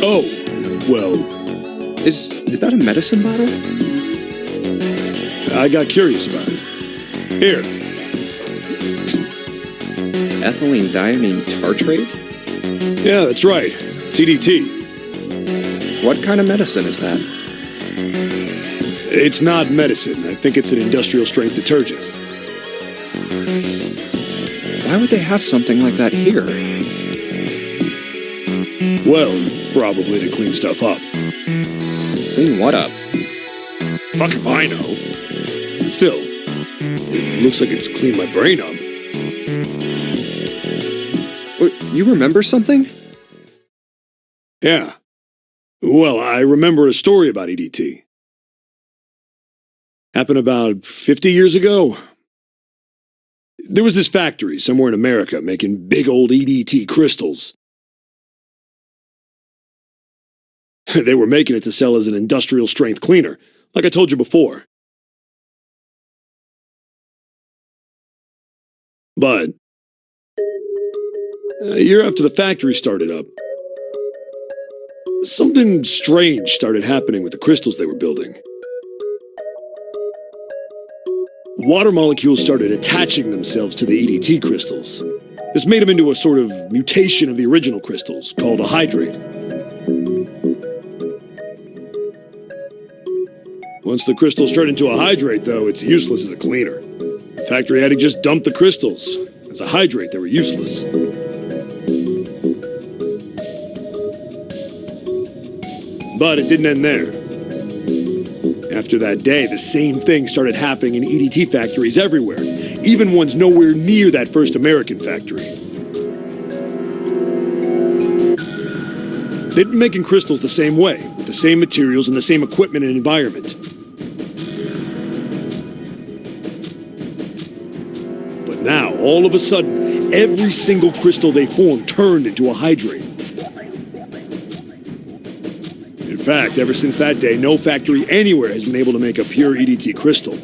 Oh, well, Is that a medicine bottle? I got curious about it. Here. Ethylene diamine tartrate? Yeah, that's right. CDT. What kind of medicine is that? It's not medicine. I think it's an industrial strength detergent. Why would they have something like that here? Well, probably to clean stuff up. Clean what up? Fuck if I know. Still, it looks like it's cleaned my brain up. You remember something? Yeah. Well, I remember a story about EDT. Happened about 50 years ago. There was this factory somewhere in America making big old EDT crystals. They were making it to sell as an industrial strength cleaner, like I told you before. But a year after the factory started up, something strange started happening with the crystals they were building. Water molecules started attaching themselves to the EDT crystals. This made them into a sort of mutation of the original crystals, called a hydrate. Once the crystals turn into a hydrate, though, it's useless as a cleaner. The factory had to just dump the crystals. As a hydrate, they were useless. But it didn't end there. After that day, the same thing started happening in EDT factories everywhere, even ones nowhere near that first American factory. They'd been making crystals the same way, with the same materials and the same equipment and environment. But now, all of a sudden, every single crystal they formed turned into a hydrate. In fact, ever since that day, no factory anywhere has been able to make a pure EDT crystal.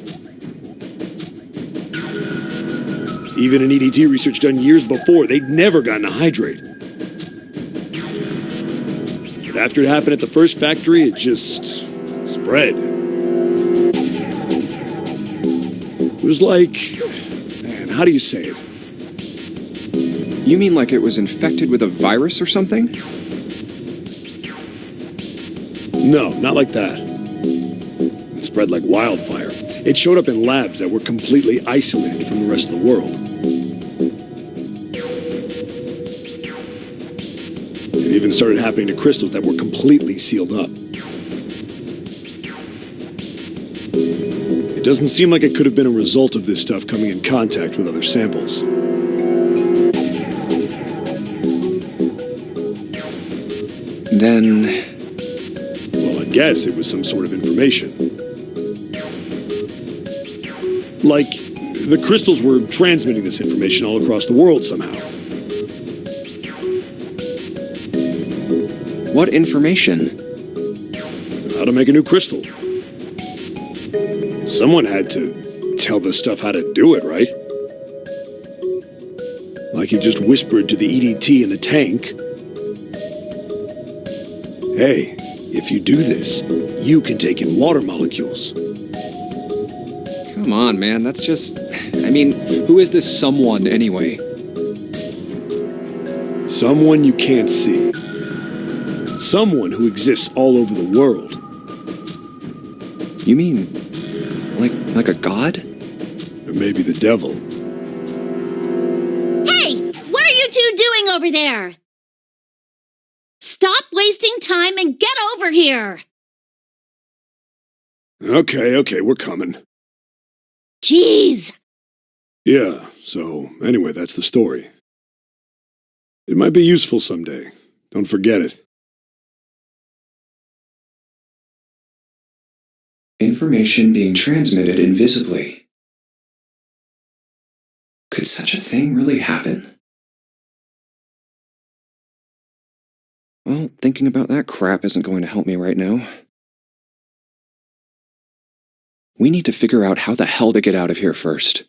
Even in EDT research done years before, they'd never gotten a hydrate. But after it happened at the first factory, it just spread. It was like, man, how do you say it? You mean like it was infected with a virus or something? No, not like that. It spread like wildfire. It showed up in labs that were completely isolated from the rest of the world. It even started happening to crystals that were completely sealed up. It doesn't seem like it could have been a result of this stuff coming in contact with other samples. Then... Well, I guess it was some sort of information. Like, the crystals were transmitting this information all across the world somehow. what information? How to make a new crystal. Someone had to tell this stuff how to do it, right? Like he just whispered to the EDT in the tank. Hey, if you do this, you can take in water molecules. Come on, man, that's just... I mean, who is this someone anyway? Someone you can't see. Someone who exists all over the world. You mean, like a god? Or maybe the devil. Hey, what are you two doing over there? Stop wasting time and get over here! Okay, we're coming. Jeez! Yeah, so anyway, that's the story. It might be useful someday. Don't forget it. Information being transmitted invisibly. Could such a thing really happen? Well, thinking about that crap isn't going to help me right now. We need to figure out how the hell to get out of here first.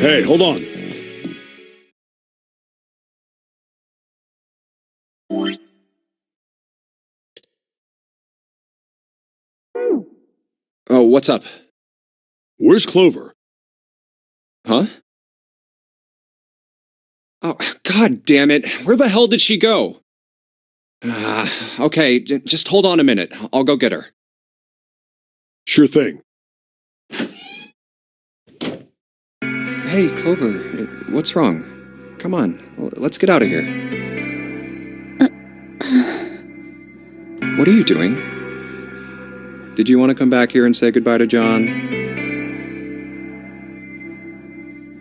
Hey, hold on. Oh, what's up? Where's Clover? Huh? Oh, God damn it. Where the hell did she go? Okay, just hold on a minute. I'll go get her. Sure thing. Hey, Clover, what's wrong? Come on, let's get out of here. What are you doing? Did you want to come back here and say goodbye to John?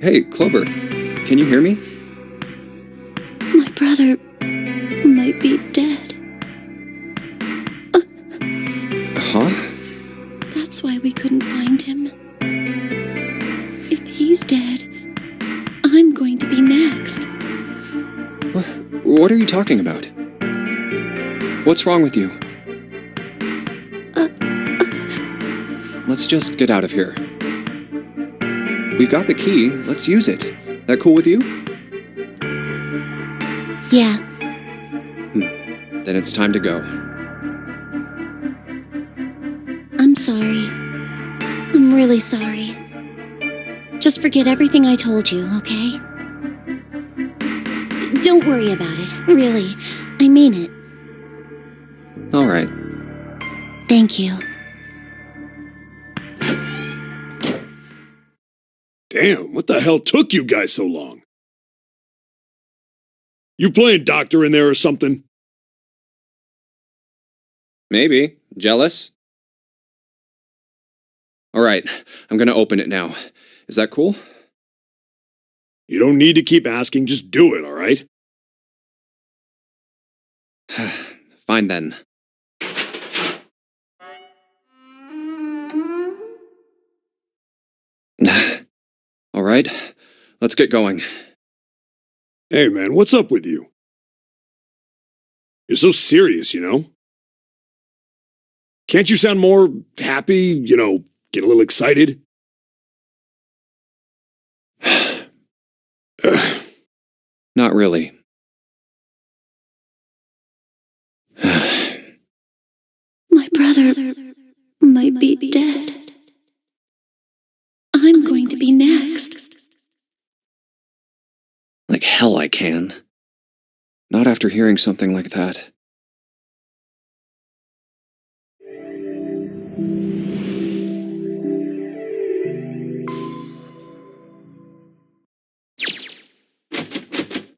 Hey, Clover, can you hear me? My brother might be dead. Huh? That's why we couldn't find him. If he's dead, I'm going to be next. What are you talking about? What's wrong with you? Let's just get out of here. We've got the key. Let's use it. That cool with you? Yeah. Then it's time to go. I'm sorry. I'm really sorry. Just forget everything I told you, okay? Don't worry about it, really. I mean it. All right. Thank you. Damn, what the hell took you guys so long? You playing doctor in there or something? Maybe. Jealous? All right, I'm gonna open it now. Is that cool? You don't need to keep asking, just do it, all right? Fine then. All right, let's get going. Hey man, what's up with you? You're so serious, you know? Can't you sound more happy, get a little excited? Not really. My brother might be dead. I'm going to be next. Like hell I can. Not after hearing something like that.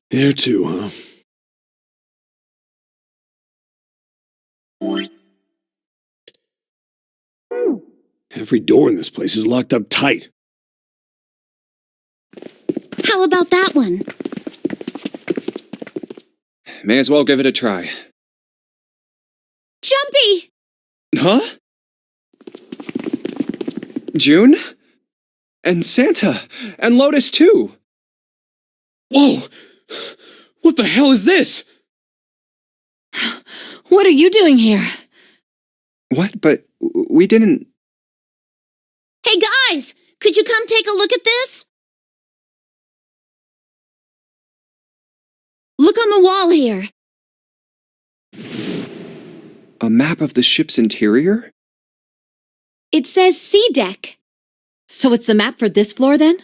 There too, huh? Every door in this place is locked up tight. How about that one? May as well give it a try. Jumpy! Huh? June? And Santa! And Lotus too! Whoa! What the hell is this? What are you doing here? What? But we didn't... Hey guys, could you come take a look at this? Look on the wall here. A map of the ship's interior? It says C deck. So it's the map for this floor then?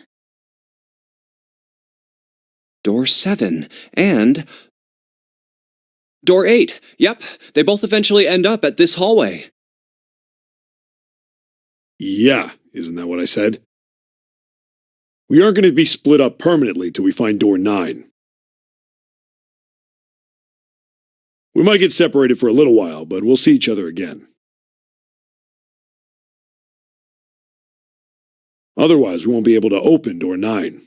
Door 7 and... Door 8. Yep, they both eventually end up at this hallway. Yeah, isn't that what I said? We aren't going to be split up permanently till we find door 9. We might get separated for a little while, but we'll see each other again. Otherwise, we won't be able to open door 9.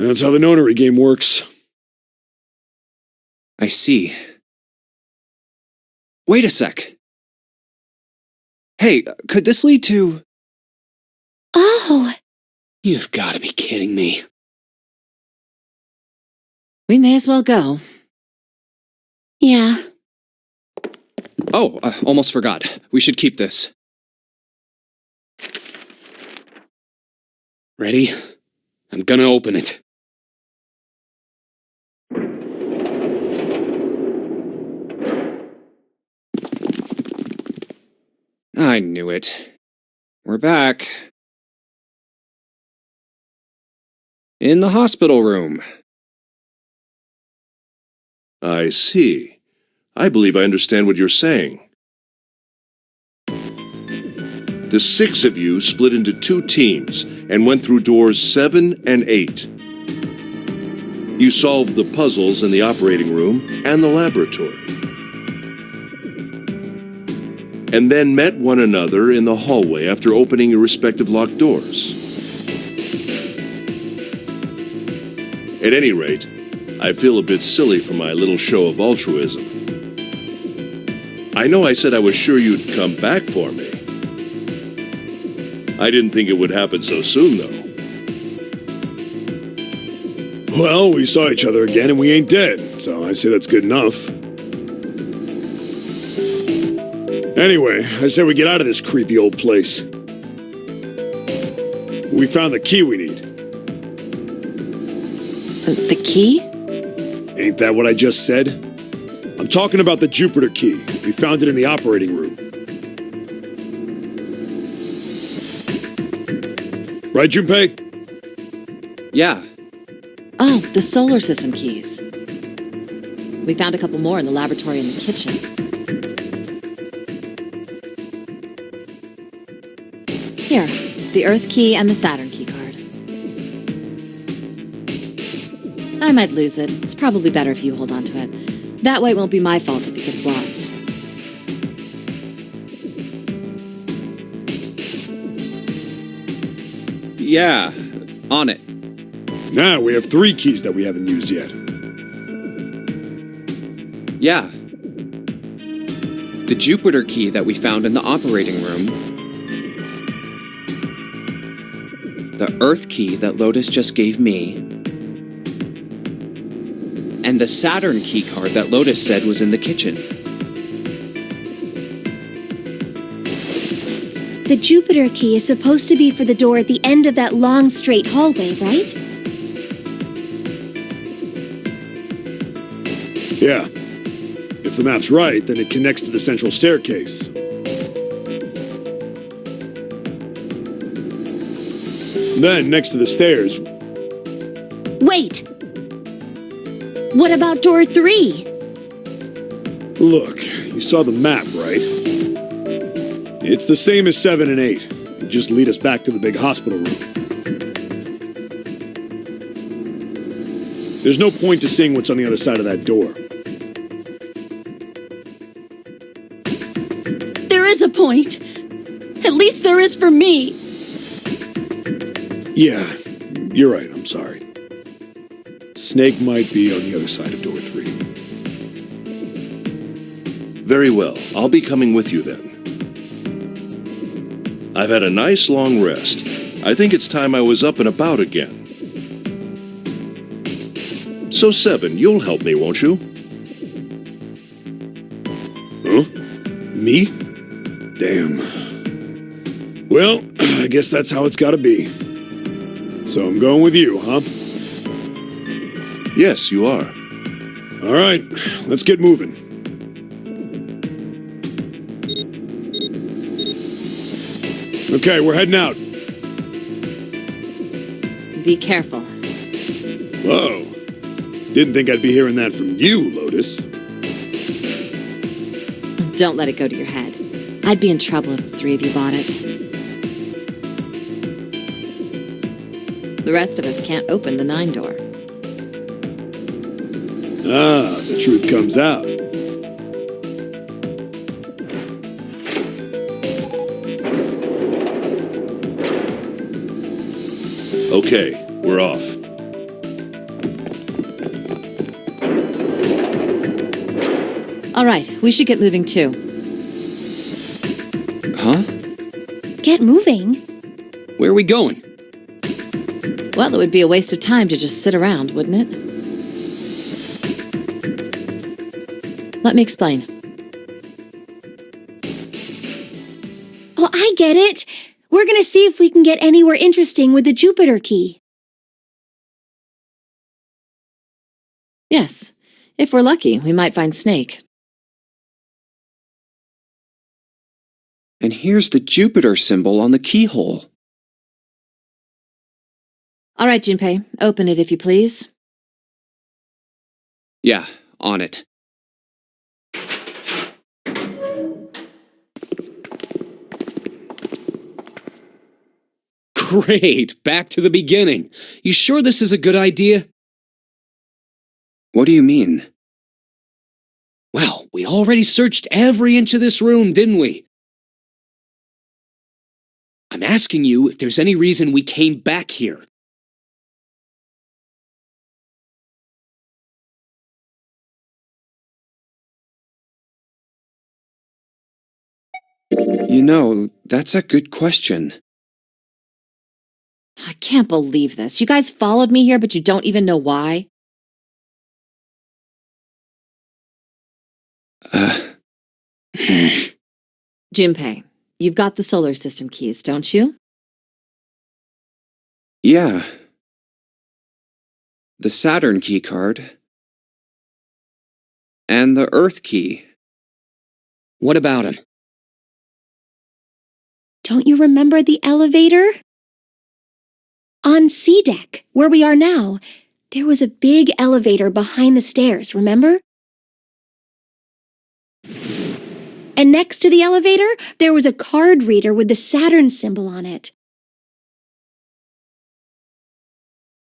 That's how the nonary game works. I see. Wait a sec. Hey, could this lead to... Oh, You've got to be kidding me. We may as well go. yeah. Oh, almost forgot. We should keep this. Ready? I'm gonna open it. I knew it. We're back. In the hospital room. I see. I believe I understand what you're saying. The 6 of you split into 2 teams and went through doors 7 and 8. You solved the puzzles in the operating room and the laboratory. And then met one another in the hallway after opening your respective locked doors. At any rate, I feel a bit silly for my little show of altruism. I know I said I was sure you'd come back for me. I didn't think it would happen so soon, though. Well, we saw each other again and we ain't dead, so I say that's good enough. Anyway, I say we get out of this creepy old place. We found the key we need. The key? Ain't that what I just said? I'm talking about the Jupiter key. We found it in the operating room. Right, Junpei? Yeah. Oh, the solar system keys. We found a couple more in the laboratory and the kitchen. Here, the Earth key and the Saturn key card. I might lose it. It's probably better if you hold on to it. That way it won't be my fault if it gets lost. Yeah. On it. Now we have 3 keys that we haven't used yet. Yeah. The Jupiter key that we found in the operating room. The Earth key that Lotus just gave me. And the Saturn key card that Lotus said was in the kitchen. The Jupiter key is supposed to be for the door at the end of that long, straight hallway, right? Yeah. If the map's right, then it connects to the central staircase. Then, next to the stairs... Wait! What about door 3? Look, you saw the map, right? It's the same as 7 and 8. It just lead us back to the big hospital room. There's no point to seeing what's on the other side of that door. There is a point. At least there is for me. Yeah, you're right, I'm sorry. Snake might be on the other side of door 3. Very well. I'll be coming with you then. I've had a nice long rest. I think it's time I was up and about again. So 7, you'll help me, won't you? Huh? Me? Damn. Well, I guess that's how it's gotta be. So I'm going with you, huh? Yes, you are. All right, let's get moving. Okay, we're heading out. Be careful. Whoa. Didn't think I'd be hearing that from you, Lotus. Don't let it go to your head. I'd be in trouble if the 3 of you bought it. The rest of us can't open the 9 door. Ah, the truth comes out. Okay, we're off. All right, we should get moving too. Huh? Get moving? Where are we going? Well, it would be a waste of time to just sit around, wouldn't it? Let me explain. Oh, I get it. We're gonna see if we can get anywhere interesting with the Jupiter key. Yes. If we're lucky, we might find Snake. And here's the Jupiter symbol on the keyhole. All right, Junpei, open it if you please. Yeah, on it. Great, back to the beginning. You sure this is a good idea? What do you mean? Well, we already searched every inch of this room, didn't we? I'm asking you if there's any reason we came back here. You know, that's a good question. I can't believe this. You guys followed me here, but you don't even know why? Junpei, you've got the solar system keys, don't you? Yeah. The Saturn key card. And the Earth key. What about him? Don't you remember the elevator? On C deck, where we are now, there was a big elevator behind the stairs, remember? And next to the elevator, there was a card reader with the Saturn symbol on it.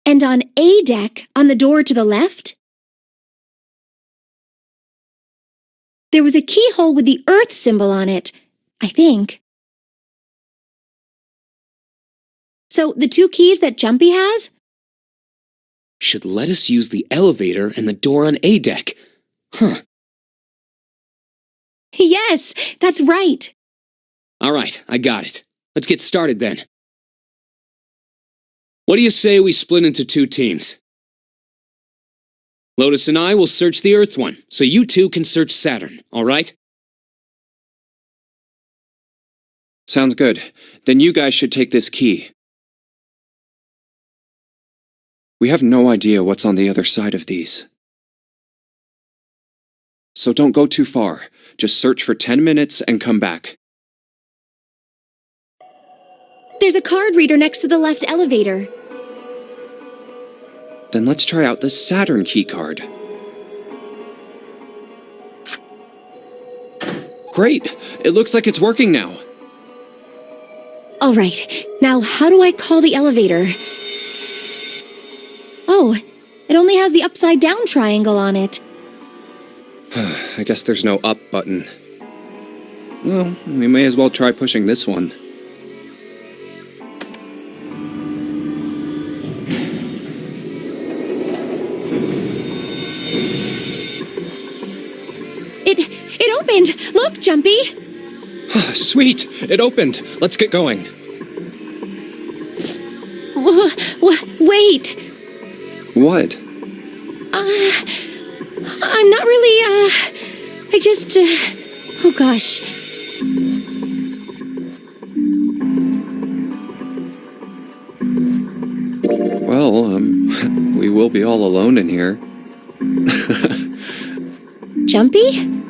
And on A deck, on the door to the left, there was a keyhole with the Earth symbol on it, I think. So the two keys that Jumpy has? Should let us use the elevator and the door on A deck. Huh. Yes, that's right. All right, I got it. Let's get started then. What do you say we split into two teams? Lotus and I will search the Earth one, so you two can search Saturn, all right? Sounds good. Then you guys should take this key. We have no idea what's on the other side of these. So don't go too far. Just search for 10 minutes and come back. There's a card reader next to the left elevator. Then let's try out the Saturn key card. Great! It looks like it's working now. All right, now how do I call the elevator? Oh, it only has the upside down triangle on it. I guess there's no up button. Well, we may as well try pushing this one. It opened! Look, Jumpy! Sweet! It opened! Let's get going. Wait! What? I'm not really, I just, oh gosh. Well, we will be all alone in here. Jumpy?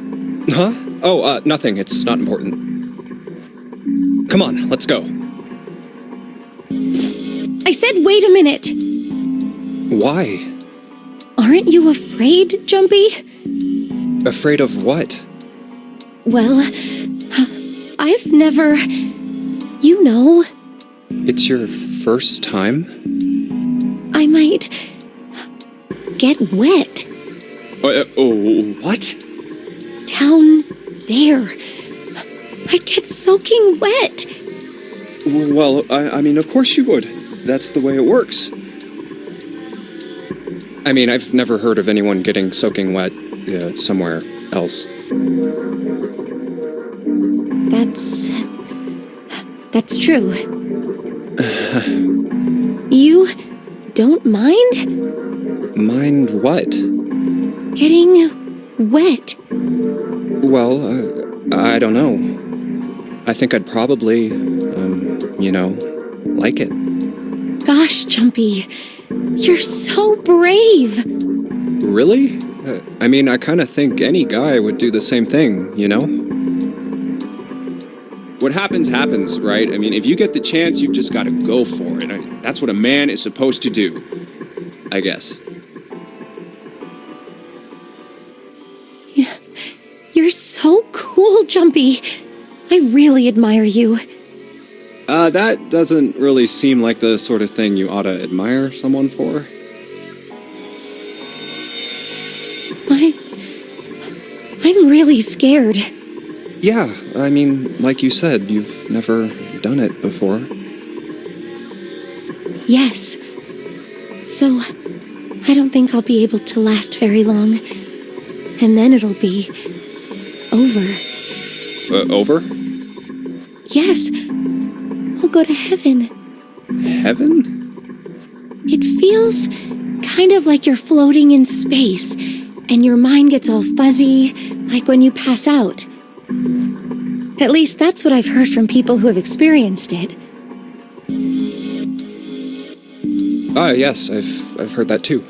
Huh? Oh, nothing. It's not important. Come on, let's go. I said wait a minute. Why? Aren't you afraid, Jumpy? Afraid of what? Well, I've never, you know. It's your first time? I might get wet. What? Down there. I'd get soaking wet. Well, I mean, of course you would. That's the way it works. I mean, I've never heard of anyone getting soaking wet somewhere else. That's true. You don't mind? Mind what? Getting wet. Well, I don't know. I think I'd probably, like it. Gosh, Jumpy, you're so brave. Really? I kind of think any guy would do the same thing, What happens, happens, right? If you get the chance, you've just got to go for it. That's what a man is supposed to do, I guess. You're so cool, Jumpy. I really admire you. That doesn't really seem like the sort of thing you ought to admire someone for. I'm really scared. Yeah, like you said, you've never done it before. Yes. So, I don't think I'll be able to last very long. And then it'll be over. Over? Yes. I'll go to heaven. Heaven? It feels kind of like you're floating in space, and your mind gets all fuzzy, like when you pass out. At least that's what I've heard from people who have experienced it. Yes, I've heard that too.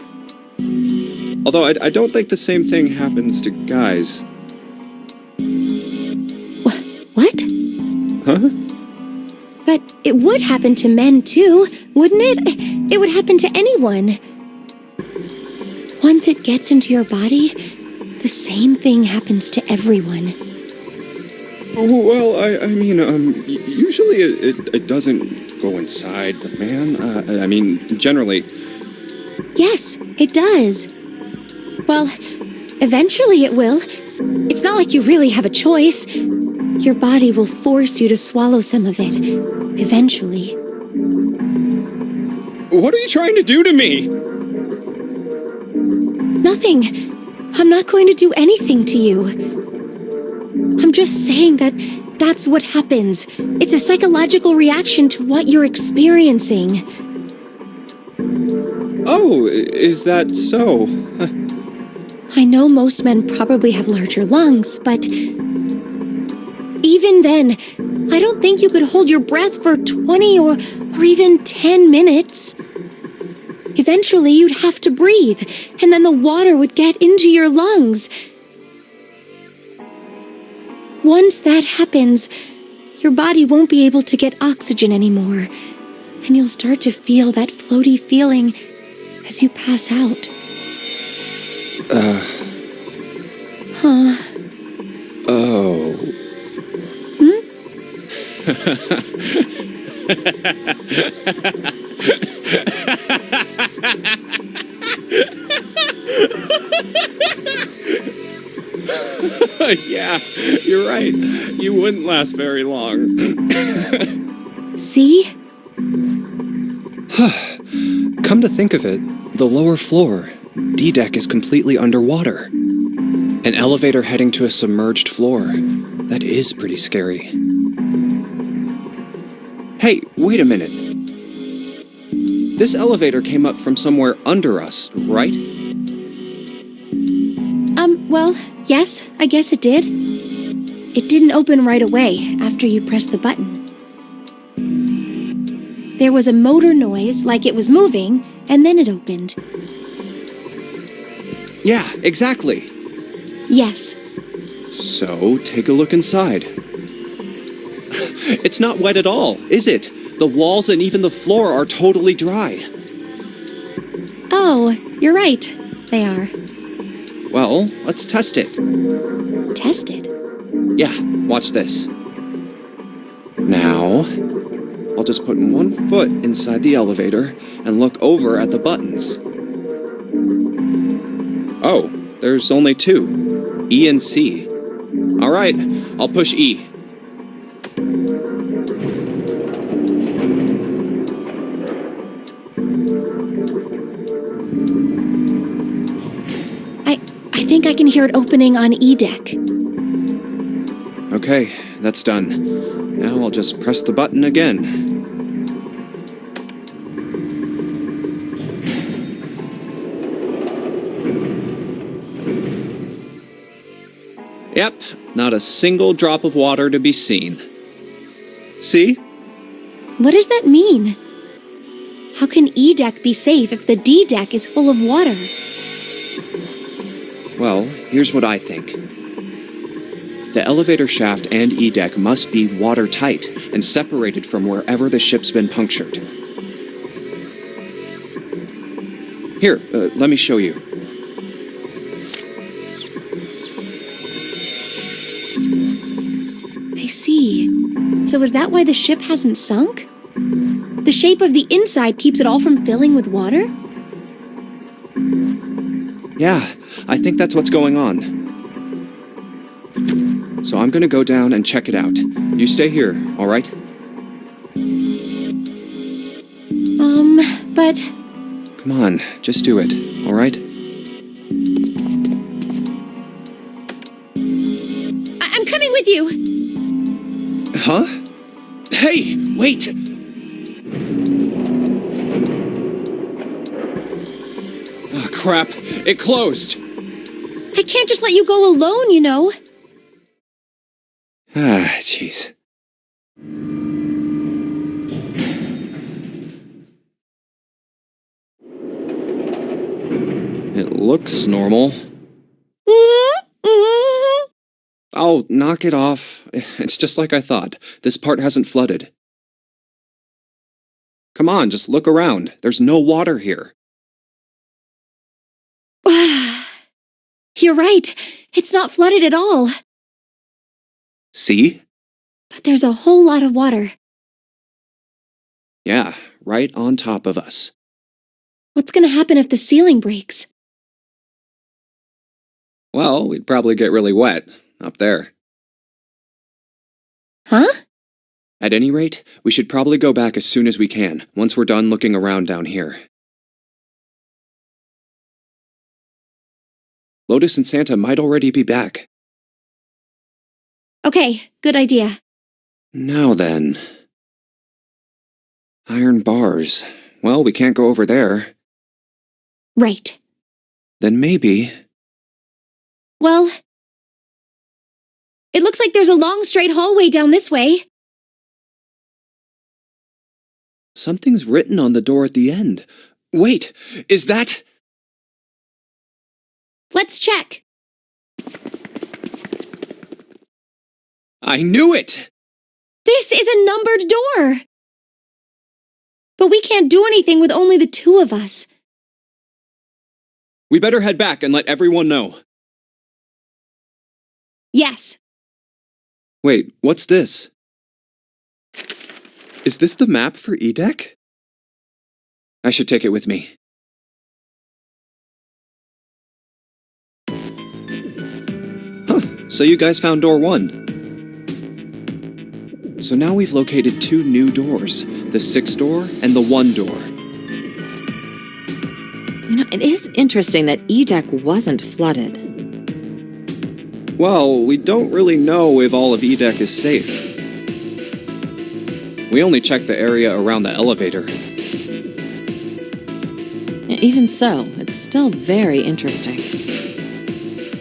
Although I don't think the same thing happens to guys. What? Huh? But it would happen to men too, wouldn't it? It would happen to anyone. Once it gets into your body, the same thing happens to everyone. Well, usually it doesn't go inside the man. Generally. Yes, it does. Well, eventually it will. It's not like you really have a choice. Your body will force you to swallow some of it. Eventually. What are you trying to do to me? Nothing. I'm not going to do anything to you. I'm just saying that that's what happens. It's a psychological reaction to what you're experiencing. Oh, is that so? I know most men probably have larger lungs, but even then, I don't think you could hold your breath for 20 or even 10 minutes. Eventually, you'd have to breathe, and then the water would get into your lungs. Once that happens, your body won't be able to get oxygen anymore, and you'll start to feel that floaty feeling as you pass out. Huh. Oh. Yeah, you're right. You wouldn't last very long. See? Come to think of it, the lower floor, D-deck, is completely underwater. An elevator heading to a submerged floor. That is pretty scary. Hey, wait a minute. This elevator came up from somewhere under us, right? Well, yes, I guess it did. It didn't open right away after you pressed the button. There was a motor noise like it was moving, and then it opened. Yeah, exactly. Yes. So, take a look inside. It's not wet at all, is it? The walls and even the floor are totally dry. Oh, you're right. They are. Well, let's test it. Test it? Yeah, watch this. Now, I'll just put one foot inside the elevator and look over at the buttons. Oh, there's only two, E and C. All right, I'll push E. I think I can hear it opening on E-deck. Okay, that's done. Now I'll just press the button again. Yep, not a single drop of water to be seen. See? What does that mean? How can E deck be safe if the D deck is full of water? Well, here's what I think. The elevator shaft and E deck must be watertight and separated from wherever the ship's been punctured. Here, let me show you. I see. So is that why the ship hasn't sunk? The shape of the inside keeps it all from filling with water? Yeah, I think that's what's going on. So I'm gonna go down and check it out. You stay here, all right? But Come on, just do it, all right? I'm coming with you. Huh? Hey, wait! Oh, crap. It closed. I can't just let you go alone, you know. Ah, jeez. It looks normal. Oh, knock it off. It's just like I thought. This part hasn't flooded. Come on, just look around. There's no water here. You're right. It's not flooded at all. See? But there's a whole lot of water. Yeah, right on top of us. What's gonna happen if the ceiling breaks? Well, we'd probably get really wet up there. Huh? At any rate, we should probably go back as soon as we can, once we're done looking around down here. Lotus and Santa might already be back. Okay, good idea. Now then. Iron bars. Well, we can't go over there. Right. Then maybe... Well, it looks like there's a long straight hallway down this way. Something's written on the door at the end. Wait, is that... Let's check. I knew it! This is a numbered door. But we can't do anything with only the two of us. We better head back and let everyone know. Yes. Wait, what's this? Is this the map for E-Deck? I should take it with me. Huh, so you guys found door 1. So now we've located 2 new doors, the 6 door and the 1 door. You know, it is interesting that E-Deck wasn't flooded. Well, we don't really know if all of E-Deck is safe. We only checked the area around the elevator. Even so, it's still very interesting.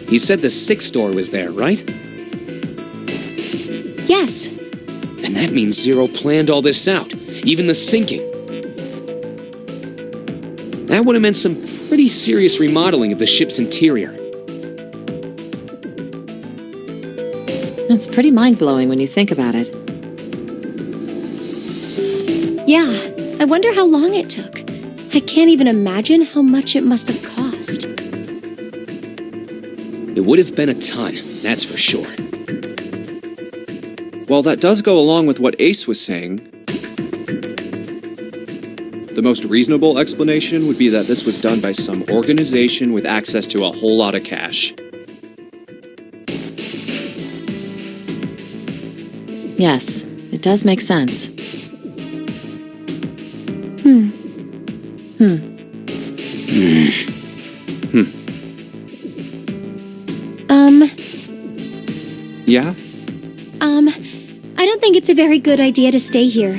He said the 6th door was there, right? Yes. Then that means Zero planned all this out, even the sinking. That would have meant some pretty serious remodeling of the ship's interior. It's pretty mind-blowing when you think about it. Yeah, I wonder how long it took. I can't even imagine how much it must have cost. It would have been a ton, that's for sure. Well, that does go along with what Ace was saying. The most reasonable explanation would be that this was done by some organization with access to a whole lot of cash. Yes, it does make sense. Yeah? I don't think it's a very good idea to stay here.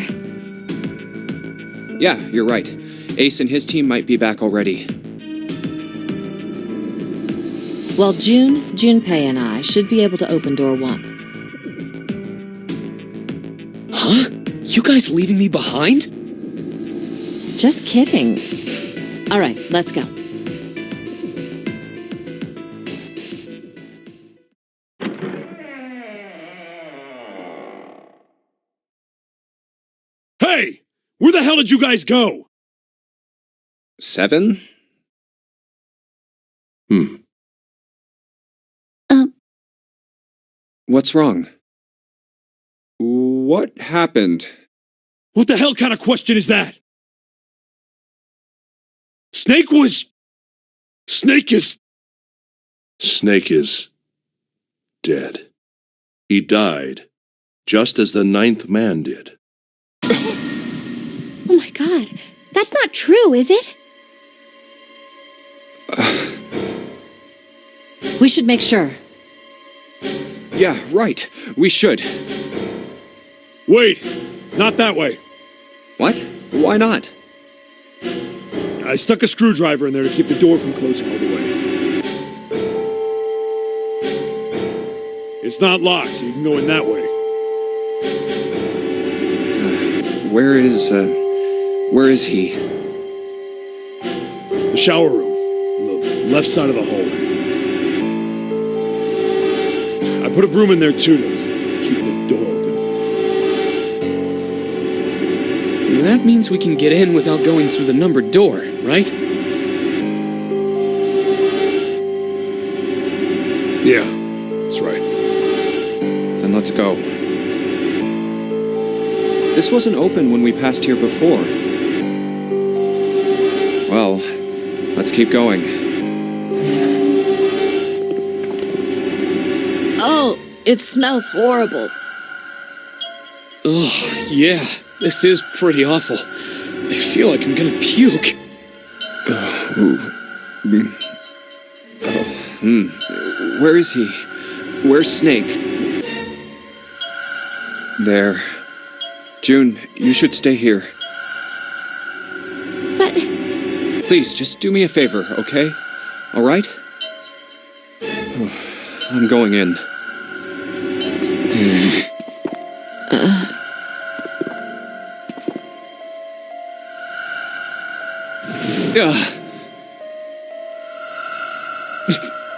Yeah, you're right. Ace and his team might be back already. Well, Junpei and I should be able to open door 1. Huh? You guys leaving me behind? Just kidding. All right, let's go. Hey! Where the hell did you guys go? 7? What's wrong? What happened? What the hell kind of question is that? Snake is... Snake is dead. He died, just as the 9th man did. Oh my god. That's not true, is it? We should make sure. Yeah, right. We should. Wait! Not that way. What? Why not? I stuck a screwdriver in there to keep the door from closing all the way. It's not locked, so you can go in that way. Where is he? The shower room, on the left side of the hallway. I put a broom in there too to keep the door open. That means we can get in without going through the numbered door, right? Yeah, that's right. Then let's go. This wasn't open when we passed here before. Well, let's keep going. Oh, it smells horrible. Ugh, yeah, this is pretty awful. I feel like I'm gonna puke. Where is he? Where's Snake? There. June, you should stay here. But Please, just do me a favor, okay? All right? I'm going in.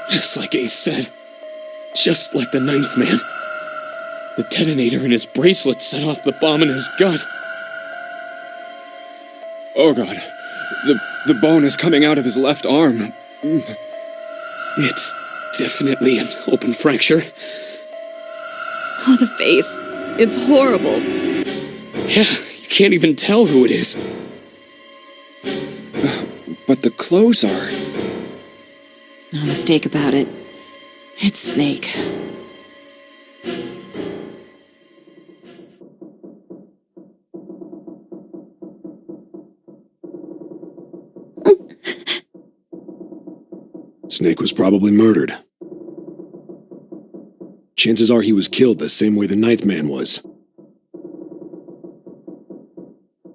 Just like Ace said. Just like the 9th man. The detonator in his bracelet set off the bomb in his gut. Oh god. The bone is coming out of his left arm. It's definitely an open fracture. Oh, the face. It's horrible. Yeah, you can't even tell who it is. But the clothes are. No mistake about it. It's Snake. Snake was probably murdered. Chances are he was killed the same way the 9th man was.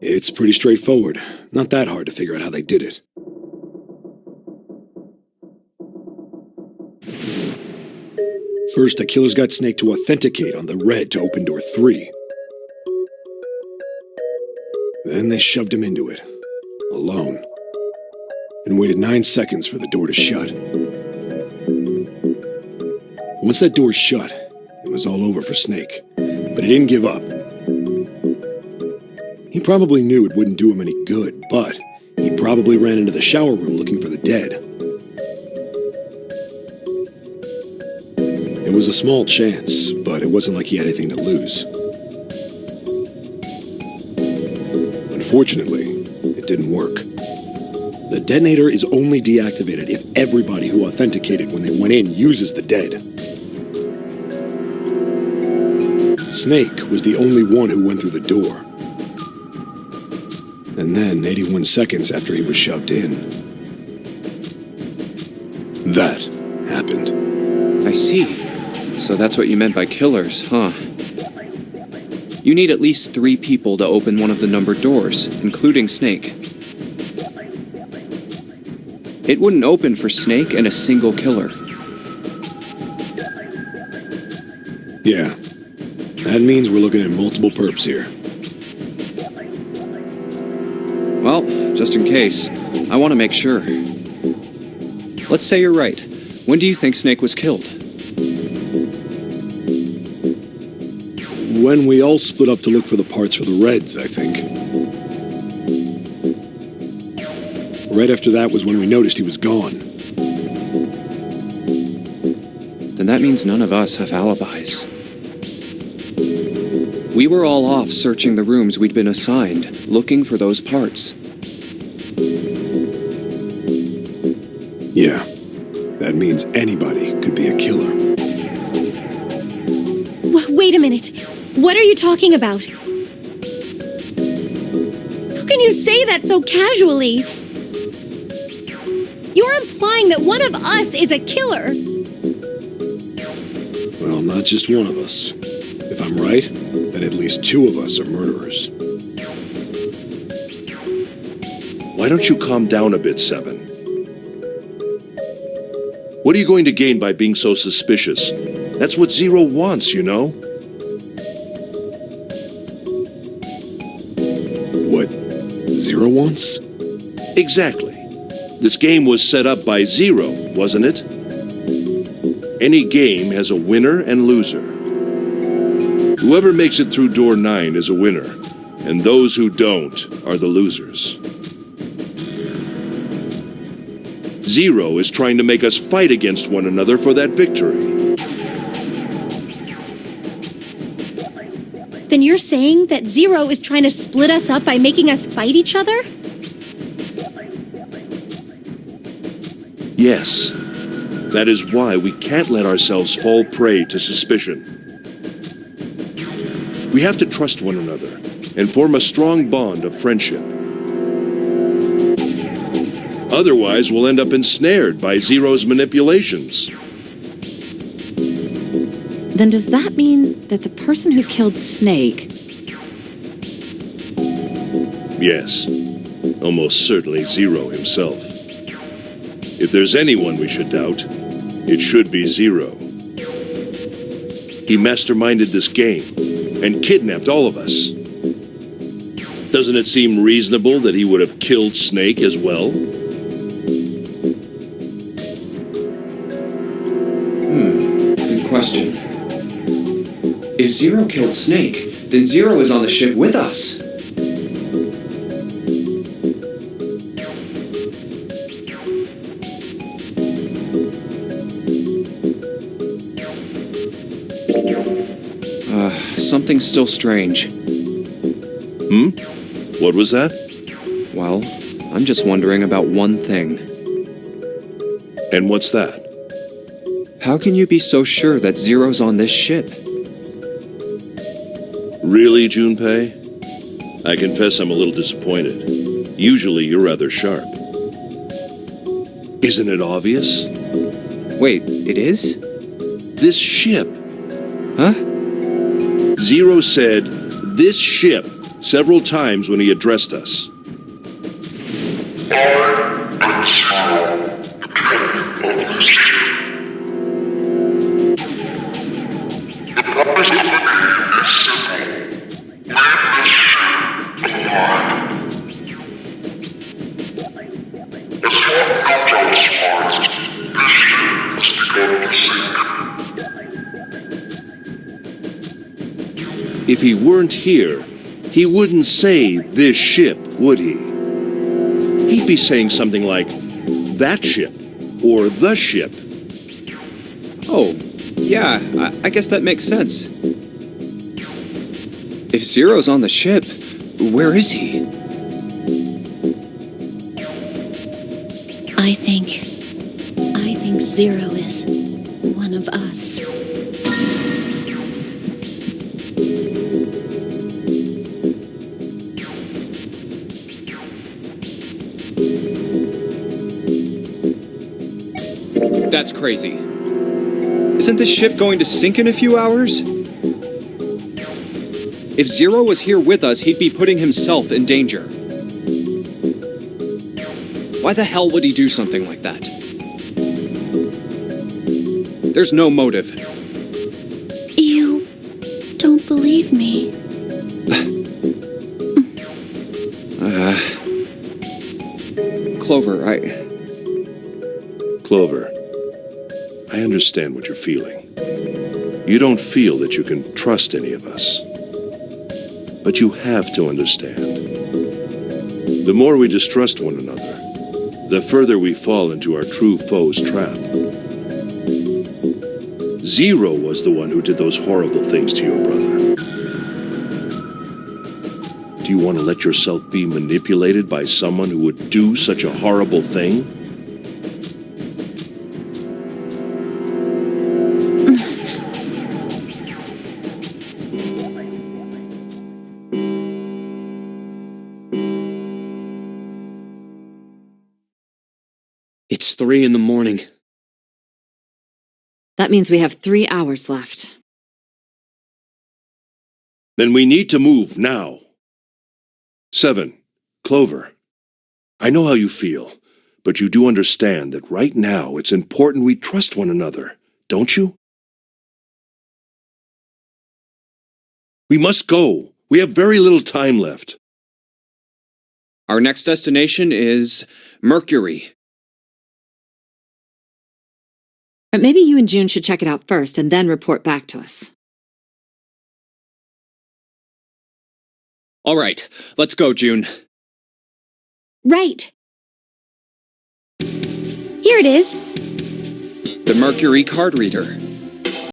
It's pretty straightforward. Not that hard to figure out how they did it. First, the killers got Snake to authenticate on the red to open door 3. Then they shoved him into it, alone, and waited 9 seconds for the door to shut. Once that door shut, it was all over for Snake, but he didn't give up. He probably knew it wouldn't do him any good, but he probably ran into the shower room looking for the dead. It was a small chance, but it wasn't like he had anything to lose. Unfortunately, it didn't work. The detonator is only deactivated if everybody who authenticated when they went in uses the dead. Snake was the only one who went through the door. And then, 81 seconds after he was shoved in, that happened. I see. So that's what you meant by killers, huh? You need at least 3 people to open one of the numbered doors, including Snake. It wouldn't open for Snake and a single killer. Yeah. That means we're looking at multiple perps here. Well, just in case, I want to make sure. Let's say you're right. When do you think Snake was killed? When we all split up to look for the parts for the Reds, I think. Right after that was when we noticed he was gone. Then that means none of us have alibis. We were all off searching the rooms we'd been assigned, looking for those parts. Yeah, that means anybody could be a killer. Wait a minute. What are you talking about? How can you say that so casually? You're implying that one of us is a killer. Well, not just one of us. If I'm right, then at least two of us are murderers. Why don't you calm down a bit, Seven? What are you going to gain by being so suspicious? That's what Zero wants, you know? What Zero wants? Exactly. This game was set up by Zero, wasn't it? Any game has a winner and loser. Whoever makes it through door 9 is a winner, and those who don't are the losers. Zero is trying to make us fight against one another for that victory. Then you're saying that Zero is trying to split us up by making us fight each other? Yes. That is why we can't let ourselves fall prey to suspicion. We have to trust one another and form a strong bond of friendship. Otherwise, we'll end up ensnared by Zero's manipulations. Then does that mean that the person who killed Snake... Yes. Almost certainly Zero himself. If there's anyone we should doubt, it should be Zero. He masterminded this game and kidnapped all of us. Doesn't it seem reasonable that he would have killed Snake as well? Good question. If Zero killed Snake, then Zero is on the ship with us. Something's still strange. What was that? Well, I'm just wondering about one thing. And what's that? How can you be so sure that Zero's on this ship? Really, Junpei? I confess I'm a little disappointed. Usually you're rather sharp. Isn't it obvious? Wait, it is? This ship. Huh? Zero said, "this ship," several times when he addressed us. If he weren't here, he wouldn't say "this ship," would he? He'd be saying something like, "that ship," or "the ship." Oh, yeah, I guess that makes sense. If Zero's on the ship, where is he? I think Zero is one of us. That's crazy. Isn't this ship going to sink in a few hours? If Zero was here with us, he'd be putting himself in danger. Why the hell would he do something like that? There's no motive. You don't believe me. Clover, Clover, I understand what you're feeling. You don't feel that you can trust any of us. But you have to understand. The more we distrust one another, the further we fall into our true foe's trap. Zero was the one who did those horrible things to your brother. Do you want to let yourself be manipulated by someone who would do such a horrible thing? It's 3 in the morning. That means we have 3 hours left. Then we need to move now. 7. Clover, I know how you feel, but you do understand that right now it's important we trust one another, don't you? We must go. We have very little time left. Our next destination is Mercury. But maybe you and June should check it out first and then report back to us. All right, let's go, June. Right. Here it is. The Mercury card reader.